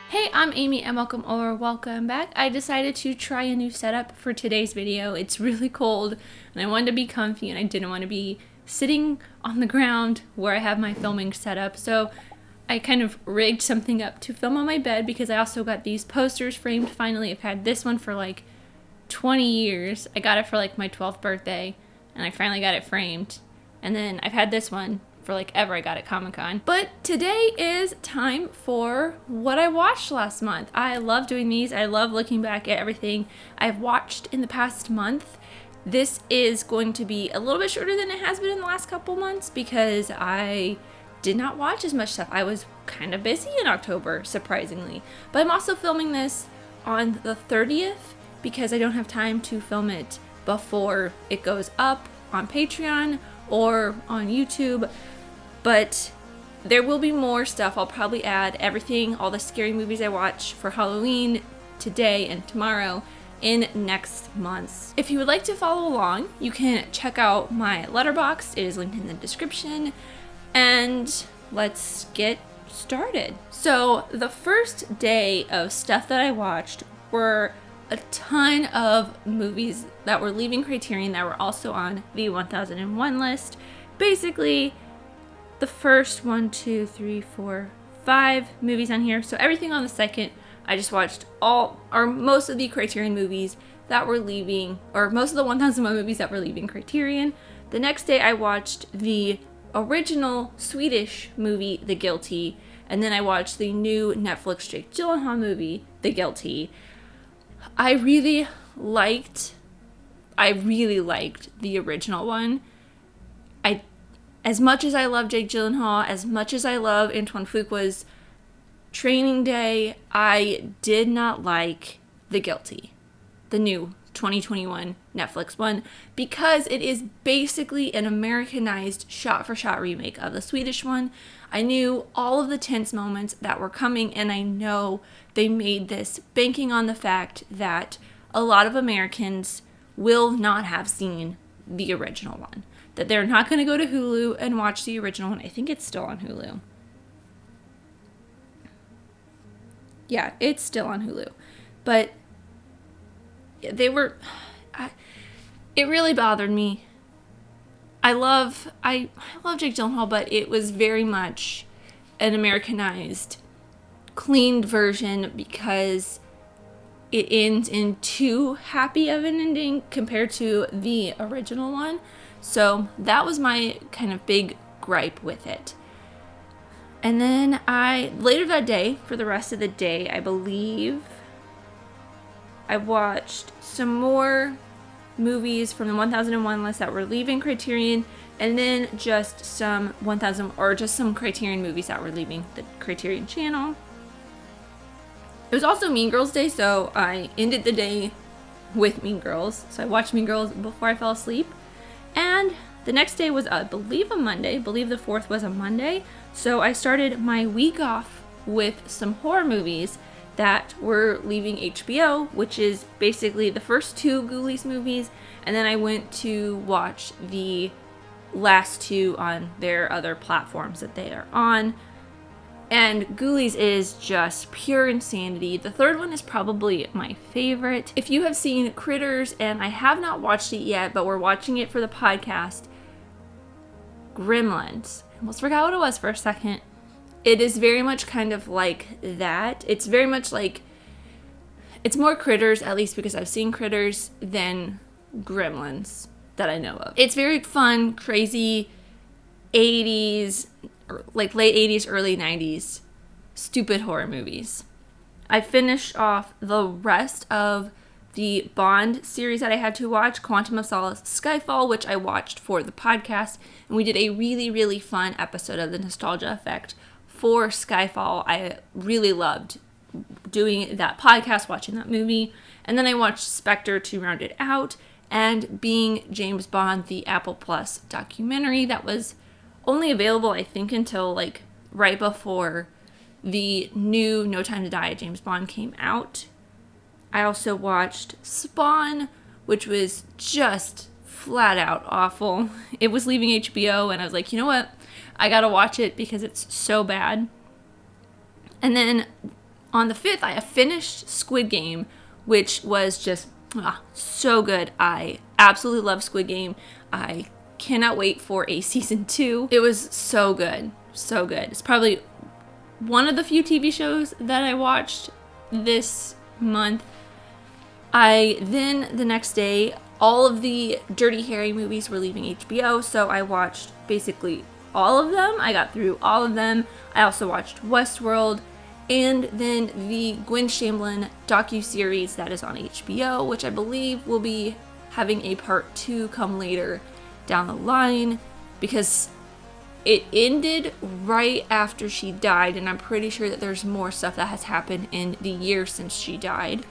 Hey, I'm Amy and welcome or welcome back. I decided to try a new setup for today's video. It's really cold and I wanted to be comfy and I didn't want to be sitting on the ground where I have my filming set up. So I kind of rigged something up to film on my bed because I also got these posters framed finally. I've had this one for like 20 years. I got it for like my 12th birthday and I finally got it framed. And then I've had this one for like ever. I got it Comic-Con. But today is time for what I watched last month. I love doing these. I love looking back at everything I've watched in the past month. This is going to be a little bit shorter than it has been in the last couple months because I did not watch as much stuff. I was kind of busy in October, surprisingly. But I'm also filming this on the 30th because I don't have time to film it before it goes up on Patreon or on YouTube. But there will be more stuff. I'll probably add everything, all the scary movies I watch for Halloween today and tomorrow in next month's. If you would like to follow along, you can check out my Letterboxd. It is linked in the description. And let's get started. So the first day of stuff that I watched were a ton of movies that were leaving Criterion that were also on the 1001 list. Basically, the first 5 movies on here. So everything on the second, I just watched most of the Criterion movies that were leaving, or most of the 1001 movies that were leaving Criterion. The next day I watched the original Swedish movie, The Guilty, and then I watched the new Netflix Jake Gyllenhaal movie, The Guilty. I really liked the original one. As much as I love Jake Gyllenhaal, as much as I love Antoine Fuqua's Training Day, I did not like The Guilty, the new 2021 Netflix one, because it is basically an Americanized shot-for-shot remake of the Swedish one. I knew all of the tense moments that were coming, and I know they made this banking on the fact that a lot of Americans will not have seen the original one. That they're not going to go to Hulu and watch the original one. I think it's still on Hulu. Yeah, it's still on Hulu. But it really bothered me. I love Jake Gyllenhaal, but it was very much an Americanized, cleaned version because it ends in too happy of an ending compared to the original one. So that was my kind of big gripe with it. And then later that day, for the rest of the day, I believe, I watched some more movies from the 1001 list that were leaving Criterion, and then just some Criterion movies that were leaving the Criterion channel. It was also Mean Girls Day, so I ended the day with Mean Girls. So I watched Mean Girls before I fell asleep. And the next day was, I believe, a Monday. I believe the 4th was a Monday. So I started my week off with some horror movies that were leaving HBO, which is basically the first 2 Ghoulies movies. And then I went to watch the last 2 on their other platforms that they are on. And Ghoulies is just pure insanity. The third one is probably my favorite. If you have seen Critters, and I have not watched it yet, but we're watching it for the podcast, Gremlins. I almost forgot what it was for a second. It is very much kind of like that. It's very much like, it's more Critters, at least because I've seen Critters, than Gremlins that I know of. It's very fun, crazy, 80s, like late 80s, early 90s, stupid horror movies. I finished off the rest of the Bond series that I had to watch, Quantum of Solace, Skyfall, which I watched for the podcast, and we did a really, really fun episode of the Nostalgia Effect for Skyfall. I really loved doing that podcast, watching that movie, and then I watched Spectre to round it out, and Being James Bond, the Apple Plus documentary that was only available, I think, until like right before the new No Time to Die James Bond came out. I also watched Spawn, which was just flat out awful. It was leaving HBO and I was like, you know what? I gotta watch it because it's so bad. And then on the 5th, I have finished Squid Game, which was just so good. I absolutely love Squid Game. I cannot wait for a season 2. It was so good. So good. It's probably one of the few TV shows that I watched this month. Then the next day, all of the Dirty Harry movies were leaving HBO, so I watched basically all of them. I got through all of them. I also watched Westworld, and then the Gwen Shamblin docuseries that is on HBO, which I believe will be having a part 2 come later down the line, because it ended right after she died, and I'm pretty sure that there's more stuff that has happened in the year since she died.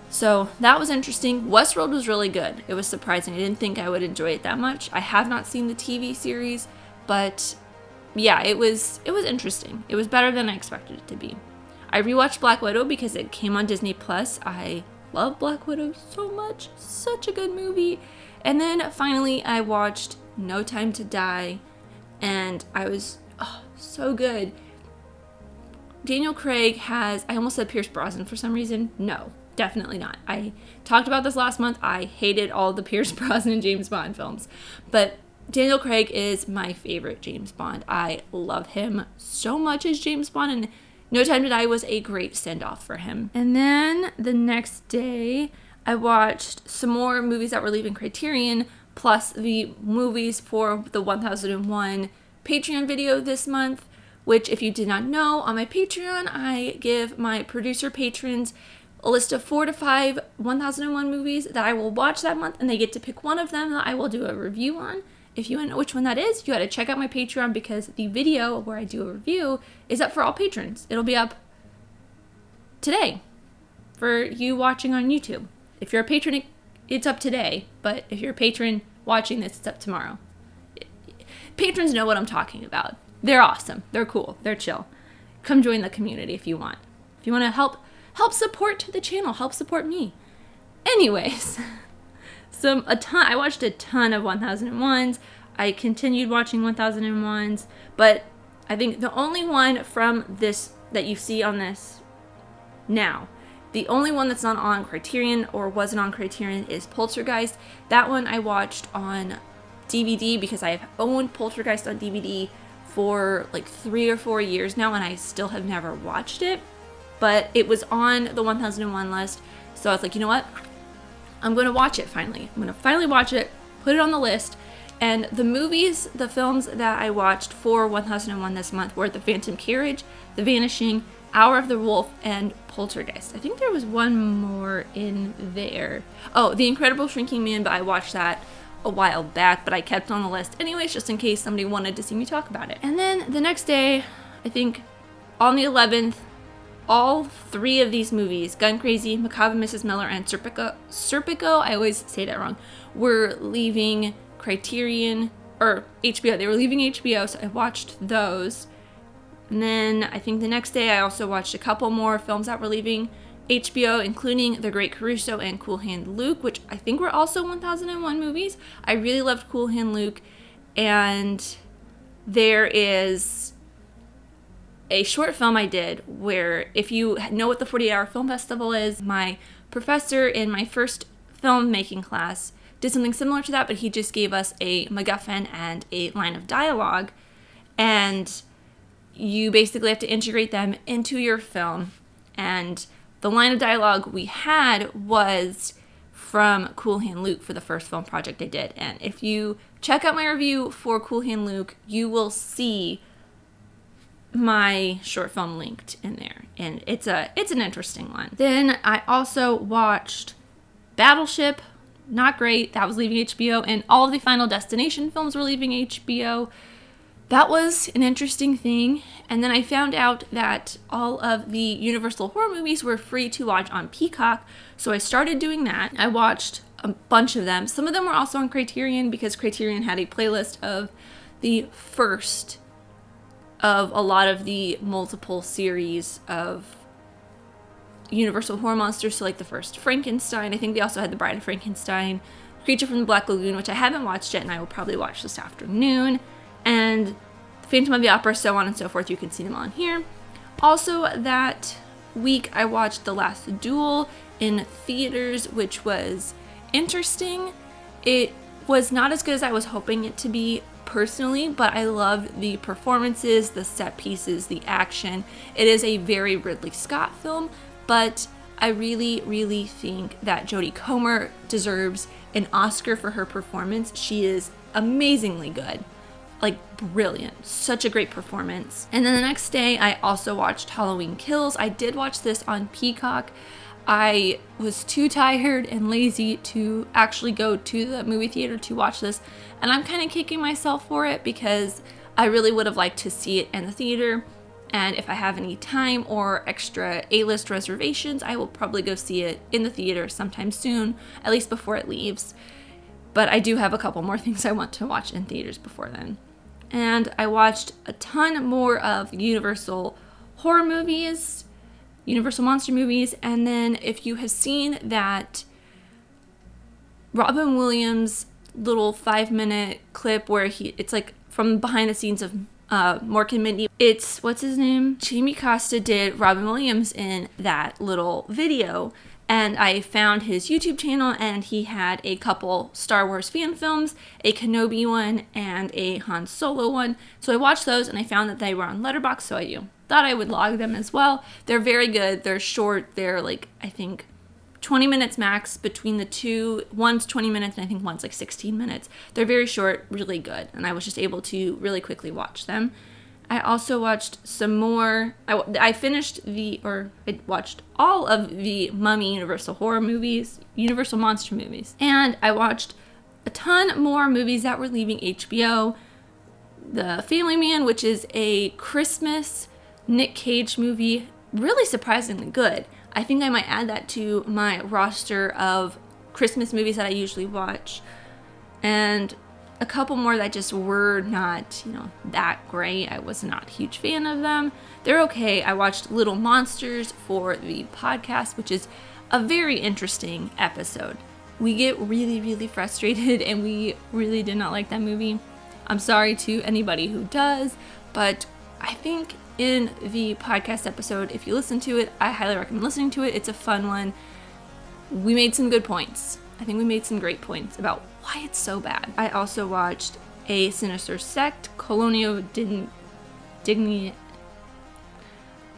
So that was interesting. Westworld was really good. It was surprising. I didn't think I would enjoy it that much. I have not seen the TV series, but yeah, it was interesting. It was better than I expected it to be. I rewatched Black Widow because it came on Disney Plus. I love Black Widow so much. Such a good movie. And then finally I watched No Time to Die, and I was so good. Daniel Craig has, I almost said Pierce Brosnan for some reason. No, definitely not. I talked about this last month. I hated all the Pierce Brosnan James Bond films, but Daniel Craig is my favorite James Bond. I love him so much as James Bond, and No Time to Die was a great send-off for him. And then the next day, I watched some more movies that were leaving Criterion, plus the movies for the 1001 Patreon video this month, which, if you did not know, on my Patreon, I give my producer patrons a list of 4 to 5 1001 movies that I will watch that month, and they get to pick one of them that I will do a review on. If you want to know which one that is, you got to check out my Patreon, because the video where I do a review is up for all patrons. It'll be up today for you watching on YouTube. If you're a patron, it's up today, but if you're a patron watching this, it's up tomorrow. Patrons know what I'm talking about. They're awesome. They're cool. They're chill. Come join the community if you want. If you want to help support the channel, help support me. Anyways, I watched a ton of 1001s. I continued watching 1001s, but I think the only one from this that you see on this now, the only one that's not on Criterion or wasn't on Criterion is Poltergeist. That one I watched on DVD because I have owned Poltergeist on DVD for like 3 or 4 years now, and I still have never watched it. But it was on the 1001 list, so I was like, you know what? I'm going to watch it finally. I'm going to finally watch it, put it on the list. And the films that I watched for 1001 this month were The Phantom Carriage, The Vanishing, Hour of the Wolf, and Poltergeist. I think there was one more in there. Oh, The Incredible Shrinking Man, but I watched that a while back, but I kept it on the list anyways, just in case somebody wanted to see me talk about it. And then the next day, I think on the 11th, all 3 of these movies, Gun Crazy, Macabre Mrs. Miller, and Serpico, I always say that wrong, were leaving Criterion, or HBO. They were leaving HBO, so I watched those. And then I think the next day I also watched a couple more films that were leaving HBO, including The Great Caruso and Cool Hand Luke, which I think were also 1001 movies. I really loved Cool Hand Luke, and there is a short film I did where, if you know what the 48-hour film festival is, my professor in my first filmmaking class did something similar to that, but he just gave us a MacGuffin and a line of dialogue, and you basically have to integrate them into your film. And the line of dialogue we had was from Cool Hand Luke for the first film project I did. And if you check out my review for Cool Hand Luke, you will see my short film linked in there, and it's an interesting one. Then I also watched Battleship. Not great. That was leaving HBO, and all of the Final Destination films were leaving HBO. That was an interesting thing. And then I found out that all of the Universal horror movies were free to watch on Peacock, so I started doing that. I watched a bunch of them. Some of them were also on Criterion, because Criterion had a playlist of the first of a lot of the multiple series of Universal horror monsters. So like the first Frankenstein, I think they also had The Bride of Frankenstein, Creature from the Black Lagoon, which I haven't watched yet and I will probably watch this afternoon, and Phantom of the Opera, so on and so forth. You can see them on here. Also, that week I watched The Last Duel in theaters, which was interesting. It was not as good as I was hoping it to be personally, but I loved the performances, the set pieces, the action. It is a very Ridley Scott film, but I really, really think that Jodie Comer deserves an Oscar for her performance. She is amazingly good. Like, brilliant. Such a great performance. And then the next day, I also watched Halloween Kills. I did watch this on Peacock. I was too tired and lazy to actually go to the movie theater to watch this, and I'm kind of kicking myself for it because I really would have liked to see it in the theater, and if I have any time or extra A-list reservations, I will probably go see it in the theater sometime soon, at least before it leaves. But I do have a couple more things I want to watch in theaters before then. And I watched a ton more of Universal horror movies, Universal monster movies, and then if you have seen that Robin Williams little 5-minute clip where it's like from behind the scenes of Mork and Mindy, it's, what's his name? Jamie Costa did Robin Williams in that little video, and I found his YouTube channel, and he had a couple Star Wars fan films, a Kenobi one and a Han Solo one. So I watched those, and I found that they were on Letterboxd, so I thought I would log them as well. They're very good. They're short. They're like, I think 20 minutes max between the two. One's 20 minutes and I think one's like 16 minutes. They're very short, really good. And I was just able to really quickly watch them. I also watched some more. I watched all of the Mummy Universal horror movies, Universal monster movies. And I watched a ton more movies that were leaving HBO. The Family Man, which is a Christmas Nick Cage movie, really surprisingly good. I think I might add that to my roster of Christmas movies that I usually watch. And a couple more that just were not, that great. I was not a huge fan of them. They're okay. I watched Little Monsters for the podcast, which is a very interesting episode. We get really, really frustrated, and we really did not like that movie. I'm sorry to anybody who does, but I think in the podcast episode, if you listen to it, I highly recommend listening to it. It's a fun one. We made some good points. I think we made some great points about why it's so bad. I also watched A Sinister Sect, Colonio Digni.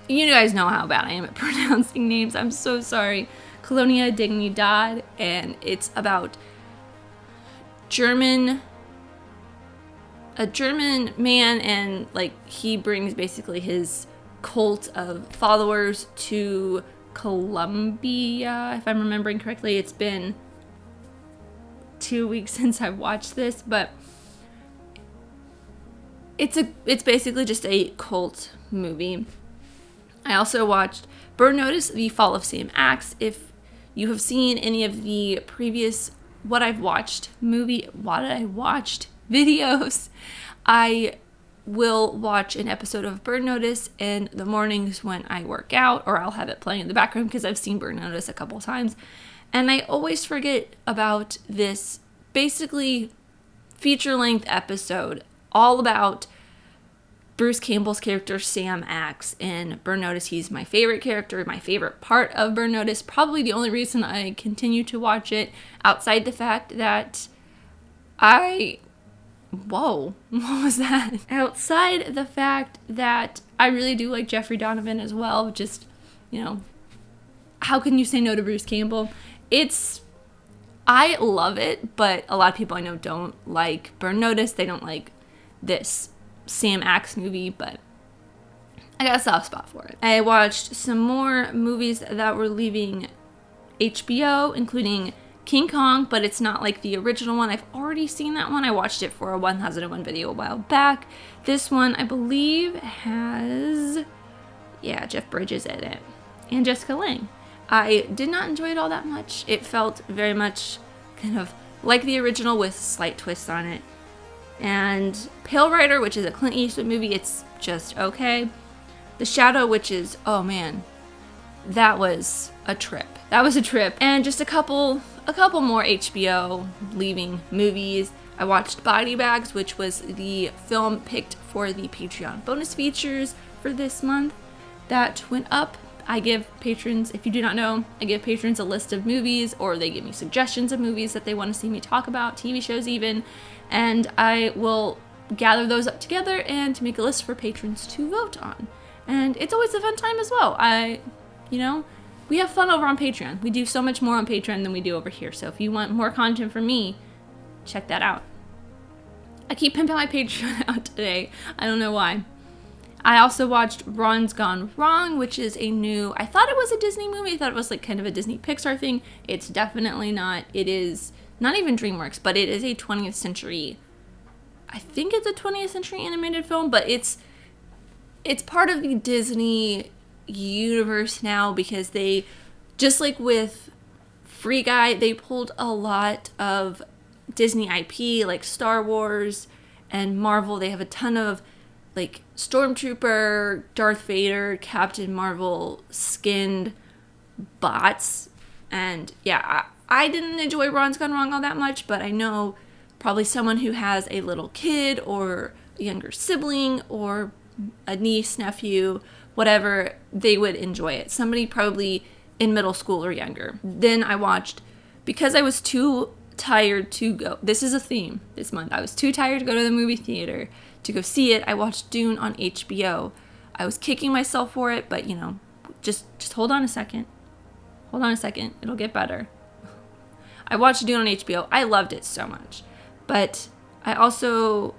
You guys know how bad I am at pronouncing names. I'm so sorry. Colonia Dignidad, and it's about a German man, and like he brings basically his cult of followers to Colombia, if I'm remembering correctly. It's been 2 weeks since I've watched this, but it's basically just a cult movie. I also watched Burn Notice: The Fall of Sam Axe. If you have seen any of the previous What I Watched videos, I will watch an episode of Burn Notice in the mornings when I work out, or I'll have it playing in the background because I've seen Burn Notice a couple times. And I always forget about this basically feature-length episode all about Bruce Campbell's character Sam Axe in Burn Notice. He's my favorite character, my favorite part of Burn Notice, probably the only reason I continue to watch it, outside the fact that whoa, what was that? Outside the fact that I really do like Jeffrey Donovan as well. Just, how can you say no to Bruce Campbell? I love it, but a lot of people I know don't like Burn Notice. They don't like this Sam Axe movie, but I got a soft spot for it. I watched some more movies that were leaving HBO, including King Kong, but it's not like the original one. I've already seen that one. I watched it for a 1001 video a while back. This one, I believe, has, Jeff Bridges in it, and Jessica Lange. I did not enjoy it all that much. It felt very much kind of like the original with slight twists on it. And Pale Rider, which is a Clint Eastwood movie, it's just okay. The Shadow, which is, oh man, that was a trip. And just a couple more HBO leaving movies. I watched Body Bags, which was the film picked for the Patreon bonus features for this month. That went up. I give patrons, if you do not know, I give patrons a list of movies, or they give me suggestions of movies that they want to see me talk about, TV shows even, and I will gather those up together and make a list for patrons to vote on. And it's always a fun time as well. We have fun over on Patreon. We do so much more on Patreon than we do over here. So if you want more content from me, check that out. I keep pimping my Patreon out today. I don't know why. I also watched Ron's Gone Wrong, which is I thought it was a Disney movie. I thought it was like kind of a Disney Pixar thing. It's definitely not. It is not even DreamWorks, but it is a 20th century. I think it's a 20th century animated film, but it's part of the Disney universe now, because they, just like with Free Guy, they pulled a lot of Disney IP, like Star Wars and Marvel. They have a ton of like Stormtrooper, Darth Vader, Captain Marvel skinned bots. And yeah, I didn't enjoy Ron's Gone Wrong all that much, but I know probably someone who has a little kid or a younger sibling or a niece, nephew, whatever, they would enjoy it. Somebody probably in middle school or younger. Then I watched, because I was too tired to go, this is a theme this month, I was too tired to go to the movie theater to go see it. I watched Dune on HBO. I was kicking myself for it, but just hold on a second. Hold on a second. It'll get better. I watched Dune on HBO. I loved it so much. But I also,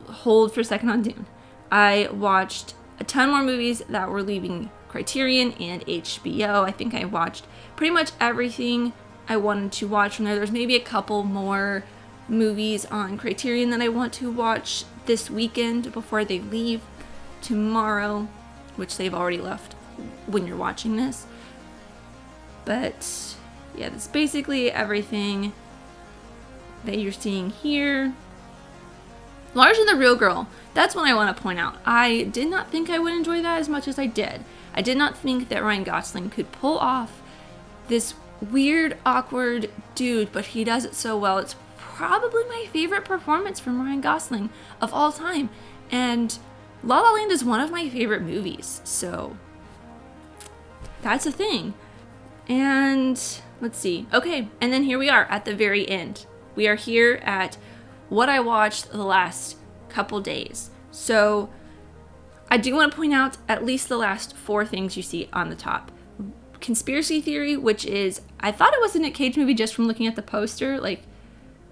hold for a second on Dune, I watched a ton more movies that were leaving Criterion and HBO. I think I watched pretty much everything I wanted to watch from there. There's maybe a couple more movies on Criterion that I want to watch this weekend before they leave tomorrow, which they've already left when you're watching this. But yeah, that's basically everything that you're seeing here. Larger Than the Real Girl, that's one I want to point out. I did not think I would enjoy that as much as I did. I did not think that Ryan Gosling could pull off this weird, awkward dude, but he does it so well. It's probably my favorite performance from Ryan Gosling of all time. And La La Land is one of my favorite movies, so that's a thing. And let's see. Okay, and then here we are at the very end. We are here at what I watched the last couple days. So I do want to point out at least the last 4 things you see on the top. Conspiracy Theory, which is, I thought it was a Nick Cage movie just from looking at the poster. Like,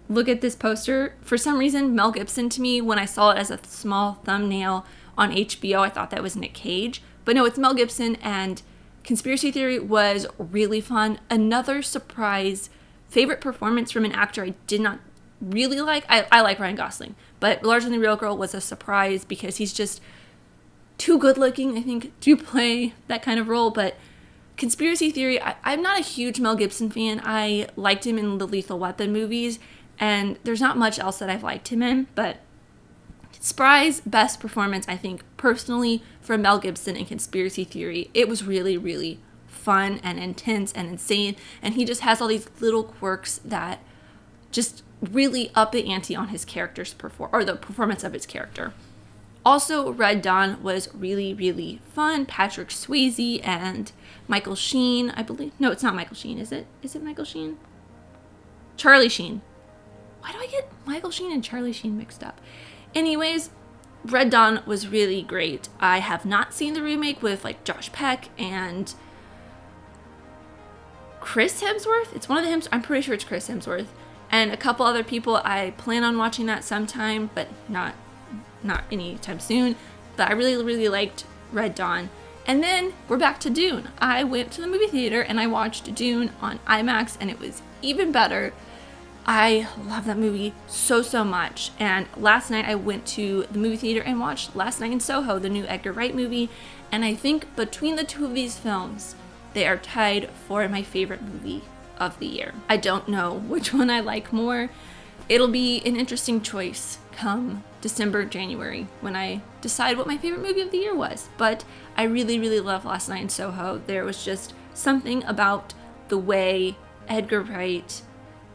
look at this poster. For some reason, Mel Gibson to me, when I saw it as a small thumbnail on HBO, I thought that was Nick Cage. But no, it's Mel Gibson, and Conspiracy Theory was really fun. Another surprise favorite performance from an actor I did not really like. I like Ryan Gosling, but Larger Than the Real Girl was a surprise because he's just too good looking, I think, to play that kind of role. But Conspiracy Theory, I'm not a huge Mel Gibson fan. I liked him in the Lethal Weapon movies, and there's not much else that I've liked him in, but Spry's best performance, I think, personally, from Mel Gibson in Conspiracy Theory. It was really, really fun and intense and insane, and he just has all these little quirks that just really up the ante on his character's or the performance of his character. Also, Red Dawn was really, really fun. Patrick Swayze and Michael Sheen, I believe. No, it's not Michael Sheen, is it? Is it Michael Sheen? Charlie Sheen. Why do I get Michael Sheen and Charlie Sheen mixed up? Anyways, Red Dawn was really great. I have not seen the remake with like Josh Peck and Chris Hemsworth. It's one of the I'm pretty sure it's Chris Hemsworth. And a couple other people. I plan on watching that sometime, but not anytime soon. But I really, really liked Red Dawn. And then we're back to Dune. I went to the movie theater and I watched Dune on IMAX, and it was even better. I love that movie so, so much. And last night I went to the movie theater and watched Last Night in Soho, the new Edgar Wright movie. And I think between the two of these films, they are tied for my favorite movie of the year. I don't know which one I like more. It'll be an interesting choice come December, January, when I decide what my favorite movie of the year was. But I really, really love Last Night in Soho. There was just something about the way Edgar Wright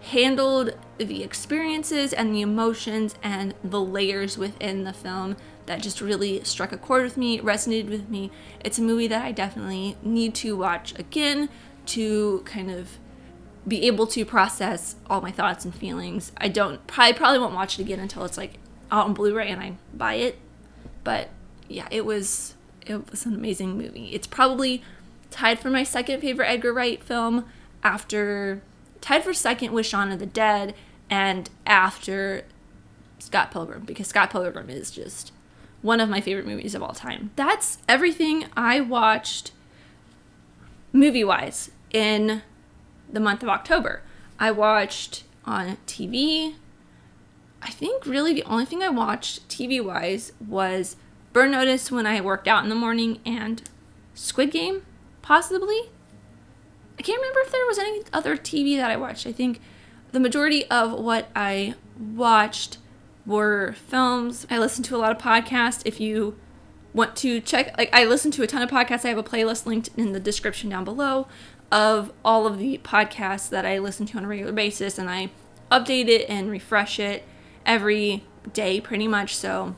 handled the experiences and the emotions and the layers within the film that just really struck a chord with me, resonated with me. It's a movie that I definitely need to watch again to kind of be able to process all my thoughts and feelings. I probably won't watch it again until it's like out on Blu-ray and I buy it. But yeah, it was an amazing movie. It's probably tied for my second favorite Edgar Wright film, tied for second with Shaun of the Dead, and after Scott Pilgrim, because Scott Pilgrim is just one of my favorite movies of all time. That's everything I watched movie-wise in the month of October. I watched on TV. I think really the only thing I watched TV-wise was Burn Notice when I worked out in the morning and Squid Game, possibly. I can't remember if there was any other TV that I watched. I think the majority of what I watched were films. I listened to a lot of podcasts. If you want to check, I listen to a ton of podcasts. I have a playlist linked in the description down below of all of the podcasts that I listen to on a regular basis, and I update it and refresh it every day pretty much. So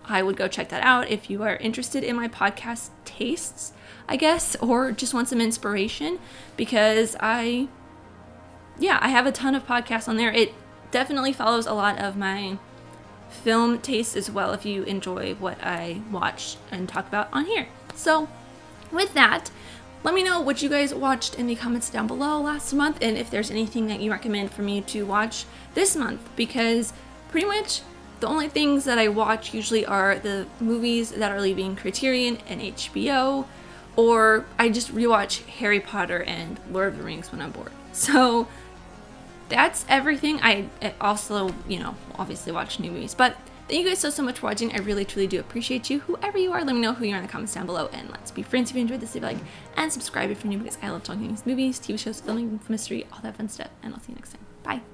I would go check that out if you are interested in my podcast tastes, I guess, or just want some inspiration, because I have a ton of podcasts on there. It definitely follows a lot of my film taste as well, if you enjoy what I watch and talk about on here. So with that, let me know what you guys watched in the comments down below last month, and if there's anything that you recommend for me to watch this month, because pretty much the only things that I watch usually are the movies that are leaving Criterion and HBO, or I just rewatch Harry Potter and Lord of the Rings when I'm bored. So that's everything. I also, obviously watch new movies. But thank you guys so much for watching. I really, truly do appreciate you. Whoever you are, let me know who you are in the comments down below. And let's be friends if you enjoyed this. Leave a like and subscribe if you're new, because I love talking these movies, TV shows, filming, mystery, all that fun stuff. And I'll see you next time. Bye.